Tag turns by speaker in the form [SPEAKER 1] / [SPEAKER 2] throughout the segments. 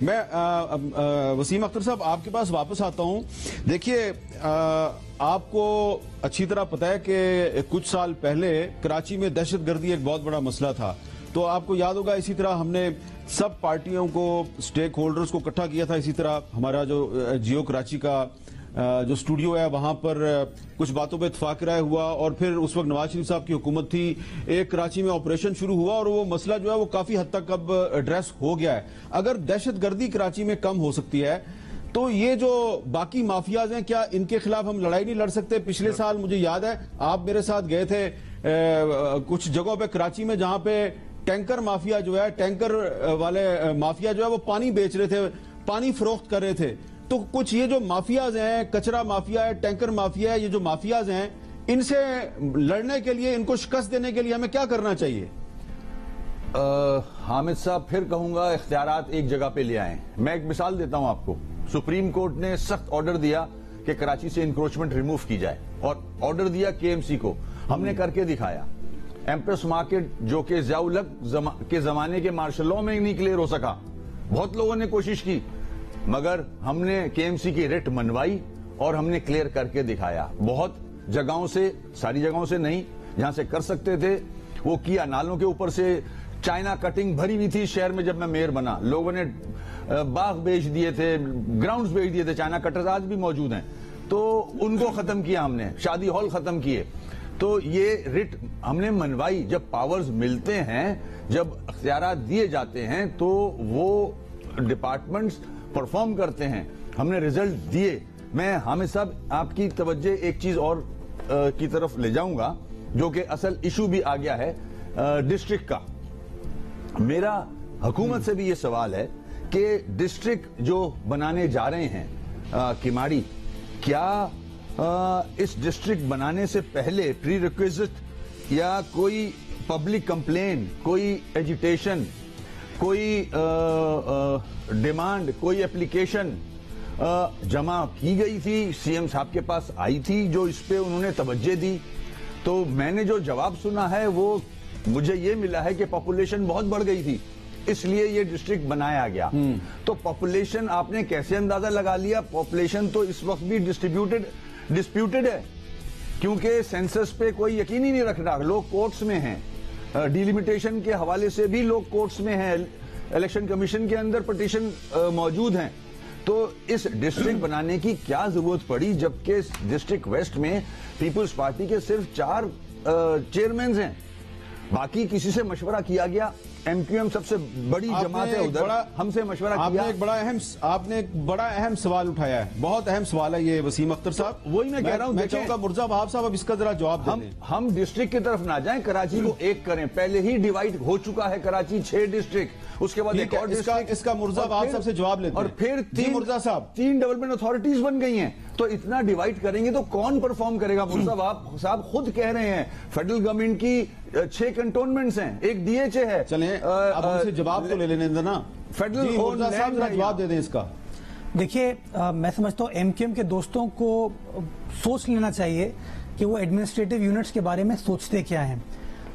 [SPEAKER 1] میں وسیم اختر صاحب آپ کے پاس واپس آتا ہوں. دیکھیے آپ کو اچھی طرح پتہ ہے کہ کچھ سال پہلے کراچی میں دہشت گردی ایک بہت بڑا مسئلہ تھا. تو آپ کو یاد ہوگا اسی طرح ہم نے سب پارٹیوں کو سٹیک ہولڈرز کو اکٹھا کیا تھا. اسی طرح ہمارا جو جیو کراچی کا جو اسٹوڈیو ہے وہاں پر کچھ باتوں پہ اتفاق رائے ہوا اور پھر اس وقت نواز شریف صاحب کی حکومت تھی. ایک کراچی میں آپریشن شروع ہوا اور وہ مسئلہ جو ہے وہ کافی حد تک اب ایڈریس ہو گیا ہے. اگر دہشت گردی کراچی میں کم ہو سکتی ہے تو یہ جو باقی مافیاز ہیں کیا ان کے خلاف ہم لڑائی نہیں لڑ سکتے؟ پچھلے سال مجھے یاد ہے آپ میرے ساتھ گئے تھے کچھ جگہوں پہ کراچی میں جہاں پہ ٹینکر مافیا جو ہے ٹینکر والے مافیا جو ہے وہ پانی بیچ رہے تھے, پانی فروخت کر رہے تھے. تو کچھ یہ جو مافیاز ہیں, کچرا مافیا ہے, ٹینکر مافیا ہے, یہ جو مافیاز ہیں ان سے لڑنے کے لیے, ان کو شکست دینے کے لیے ہمیں کیا کرنا چاہیے؟
[SPEAKER 2] حامد صاحب پھر کہوں گا اختیارات ایک جگہ پہ لے آئیں. میں ایک مثال دیتا ہوں آپ کو. سپریم کورٹ نے سخت آرڈر دیا کہ کراچی سے انکروچمنٹ ریموو کی جائے اور آرڈر دیا کے ایم سی کو. ہم نے کر کے دکھایا. ایمپریس مارکیٹ جو کہ ضیاء الحق کے زمانے کے مارشل لاء میں نہیں کلیئر ہو سکا, بہت لوگوں نے کوشش کی, مگر ہم نے کے ایم سی کی ریٹ منوائی اور ہم نے کلیئر کر کے دکھایا. بہت جگہوں سے, ساری جگہوں سے نہیں, جہاں سے کر سکتے تھے وہ کیا. نالوں کے اوپر سے چائنا کٹنگ بھری ہوئی تھی شہر میں. جب میں میئر بنا لوگوں نے باغ بیچ دیے تھے, گراؤنڈز بیچ دیے تھے. چائنا کٹرز آج بھی موجود ہیں, تو ان کو ختم کیا ہم نے. شادی ہال ختم کیے. تو یہ ریٹ ہم نے منوائی. جب پاورز ملتے ہیں, جب اختیارات دیے جاتے ہیں تو وہ ڈپارٹمنٹس پرفارم کرتے ہیں. ہم نے رزلٹ دیے. میں حامد صاحب آپ کی توجہ ایک چیز اور کی طرف لے جاؤں گا جو کہ اصل ایشو بھی آ گیا ہے ڈسٹرکٹ کا. میرا حکومت سے بھی یہ سوال ہے کہ ڈسٹرکٹ جو بنانے جا رہے ہیں کیماڑی, کیا اس ڈسٹرکٹ بنانے سے پہلے پری ریکویزٹ یا کوئی پبلک کمپلین, کوئی ایجیٹیشن, کوئی ڈیمانڈ, کوئی اپلیکیشن جمع کی گئی تھی؟ سی ایم صاحب کے پاس آئی تھی جو اس پہ انہوں نے توجہ دی؟ تو میں نے جو جواب سنا ہے وہ مجھے یہ ملا ہے کہ پاپولیشن بہت بڑھ گئی تھی, اس لیے یہ ڈسٹرکٹ بنایا گیا. تو پاپولیشن آپ نے کیسے اندازہ لگا لیا؟ پاپولیشن تو اس وقت بھی ڈسپیوٹڈ ہے, کیونکہ سینسس پہ کوئی یقین ہی نہیں رکھ رہا. لوگ کورٹس میں ہیں, ڈیلیمیٹیشن کے حوالے سے بھی لوگ کورٹس میں ہیں, الیکشن کمیشن کے اندر پٹیشن موجود ہیں. تو اس ڈسٹرکٹ بنانے کی کیا ضرورت پڑی جبکہ ڈسٹرکٹ ویسٹ میں پیپلز پارٹی کے صرف 4 چیئرمینز ہیں؟ باقی کسی سے مشورہ کیا گیا؟ ایم کیو ایم سب سے بڑی جماعت ہے ادھر, ہم سے مشورہ کیا؟
[SPEAKER 1] آپ نے ایک بڑا اہم سوال اٹھایا ہے, بہت اہم سوال ہے یہ وسیم اختر صاحب.
[SPEAKER 2] وہی میں کہہ رہا ہوں.
[SPEAKER 1] میں چاہوں گا مرزا بہاب صاحب اب اس کا ذرا جواب دیں.
[SPEAKER 2] ہم ڈسٹرکٹ کی طرف نہ جائیں, کراچی کو ایک کریں. پہلے ہی ڈیوائیڈ ہو چکا ہے کراچی 6 ڈسٹرکٹ, اس کے بعد ایک اور ڈسٹرکٹ.
[SPEAKER 1] اس کا مرزا بہاب صاحب سے جواب لیتے ہیں.
[SPEAKER 2] اور پھر 3
[SPEAKER 1] مرزا صاحب
[SPEAKER 2] 3 ڈیولپمنٹ اتھارٹیز بن گئی ہیں. تو اتنا ڈیوائیڈ کریں گے تو کون پرفارم کرے گا؟ مرزا بہاب صاحب خود کہہ رہے ہیں فیڈرل گورنمنٹ کی 6 کنٹونمنٹس ہیں, ایک ڈی ایچ اے ہے.
[SPEAKER 1] چلیں اب ان سے جواب تو لے لینے دیں نا.
[SPEAKER 2] فیڈرل
[SPEAKER 1] مرزا صاحب ذرا جواب دے دیں اس کا.
[SPEAKER 3] دیکھیے میں سمجھتا ہوں ایم کیو ایم کے دوستوں کو سوچ لینا چاہیے کہ وہ ایڈمنسٹریٹو یونٹس کے بارے میں سوچتے کیا ہیں.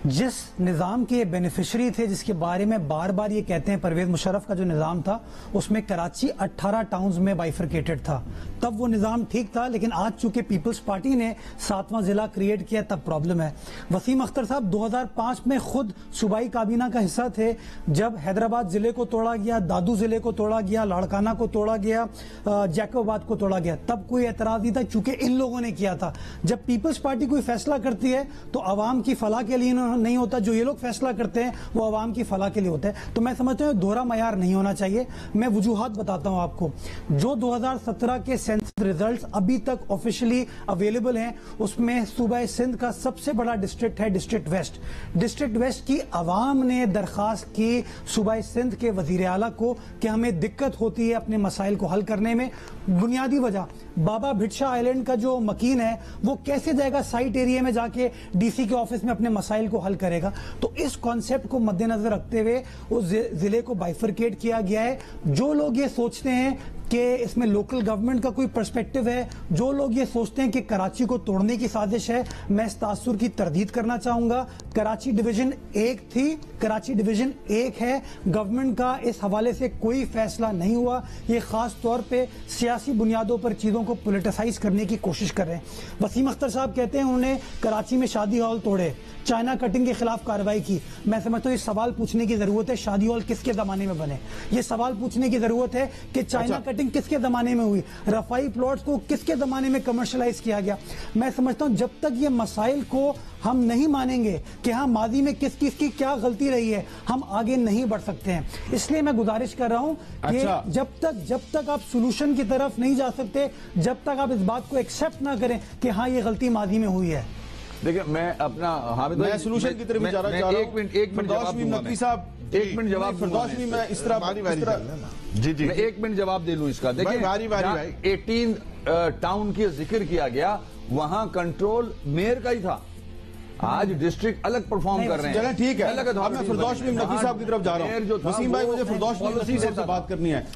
[SPEAKER 3] جس نظام کے بینیفیشری تھے, جس کے بارے میں بار بار یہ کہتے ہیں, پرویز مشرف کا جو نظام تھا اس میں کراچی 18 ٹاؤنز میں بائیفرکیٹڈ تھا, تب وہ نظام ٹھیک تھا. لیکن آج چونکہ پیپلز پارٹی نے 7واں ضلع کریٹ کیا تب پرابلم ہے. وسیم اختر صاحب 2005 میں خود صوبائی کابینہ کا حصہ تھے جب حیدرآباد ضلع کو توڑا گیا, دادو ضلع کو توڑا گیا, لاڑکانہ کو توڑا گیا, جیکب آباد کو توڑا گیا. تب کوئی اعتراض نہیں تھا چونکہ ان لوگوں نے کیا تھا. جب پیپلز پارٹی کوئی فیصلہ کرتی ہے تو عوام کی فلاح کے لیے نہیں ہوتا, جو یہ لوگ فیصلہ کرتے ہیں وہ عوام کی فلاح کے لیے ہوتا ہے. تو میں سمجھتا ہوں دوہرا معیار نہیں ہونا چاہیے. میں وجوہات بتاتا ہوں آپ کو. جو 2017 کے سینسس ریزلٹس ابھی تک آفیشلی اویلیبل ہیں اس میں صوبہ سندھ کا سب سے بڑا ڈسٹرکٹ ہے ڈسٹرکٹ ویسٹ. ڈسٹرکٹ ویسٹ کی عوام نے درخواست کی صوبہ سندھ کے وزیر اعلیٰ کو کہ ہمیں دقت ہوتی ہے اپنے مسائل کو حل کرنے میں. بنیادی وجہ بابا بھٹشا آئیلینڈ کا جو مکین ہے وہ کیسے جائے گا سائٹ ایریا میں جا کے ڈی سی کے آفس میں اپنے مسائل کو حل کرے گا. تو اس کانسیپٹ کو مد نظر رکھتے ہوئے اس ضلع کو بائیفرکیٹ کیا گیا ہے. جو لوگ یہ سوچتے ہیں کہ اس میں لوکل گورنمنٹ کا کوئی پرسپیکٹو ہے. جو لوگ یہ سوچتے ہیں کہ کراچی کو توڑنے کی سازش ہے, میں اس تاثر کی تردید کرنا چاہوں گا. کراچی ڈویژن 1 تھی, کراچی ڈویژن 1 ہے. گورنمنٹ کا اس حوالے سے کوئی فیصلہ نہیں ہوا. یہ خاص طور پہ سیاسی بنیادوں پر چیزوں کو پولیٹیسائز کرنے کی کوشش کر رہے ہیں. وسیم اختر صاحب کہتے ہیں انہوں نے کراچی میں شادی ہال توڑے, چائنا کٹنگ کے خلاف کارروائی کی. میں سمجھتا ہوں یہ سوال پوچھنے کی ضرورت ہے شادی ہال کس کے زمانے میں بنے. یہ سوال پوچھنے کی ضرورت ہے کہ چائنا کٹنگ کس کے زمانے میں ہوئی, رفائی پلاٹس کو کس کے زمانے میں کمرشلائز کیا گیا. میں سمجھتا ہوں جب تک یہ مسائل کو ہم نہیں مانیں گے کہ ہاں ماضی میں کس کس کی کیا غلطی رہی ہے, ہم آگے نہیں بڑھ سکتے ہیں. اس لیے میں گزارش کر رہا ہوں کہ جب تک آپ سولوشن کی طرف نہیں جا سکتے, جب تک آپ اس بات کو ایکسپٹ نہ کریں کہ ہاں یہ غلطی ماضی میں ہوئی ہے.
[SPEAKER 2] دیکھیں میں اپنا حامد
[SPEAKER 1] میں سولوشن کی طرف جانا چاہ رہا ہوں.
[SPEAKER 2] ایک منٹ جواب دوں گا میں. ایک منٹ جواب
[SPEAKER 1] فردوس بھی میں اس طرح
[SPEAKER 2] جی میں ایک منٹ جواب دے لوں اس کا. دیکھیں 18 ٹاؤن کی ذکر کیا گیا, وہاں کنٹرول میئر کا ہی تھا. آج ڈسٹرکٹ الگ پرفارم کر رہے ہیں.
[SPEAKER 1] چلیں ٹھیک ہے, اب میں فردوس بھی نقوی صاحب کی طرف جا رہا ہوں. وسیم بھائی مجھے فردوس بھی نقوی صاحب سے بات کرنی ہے.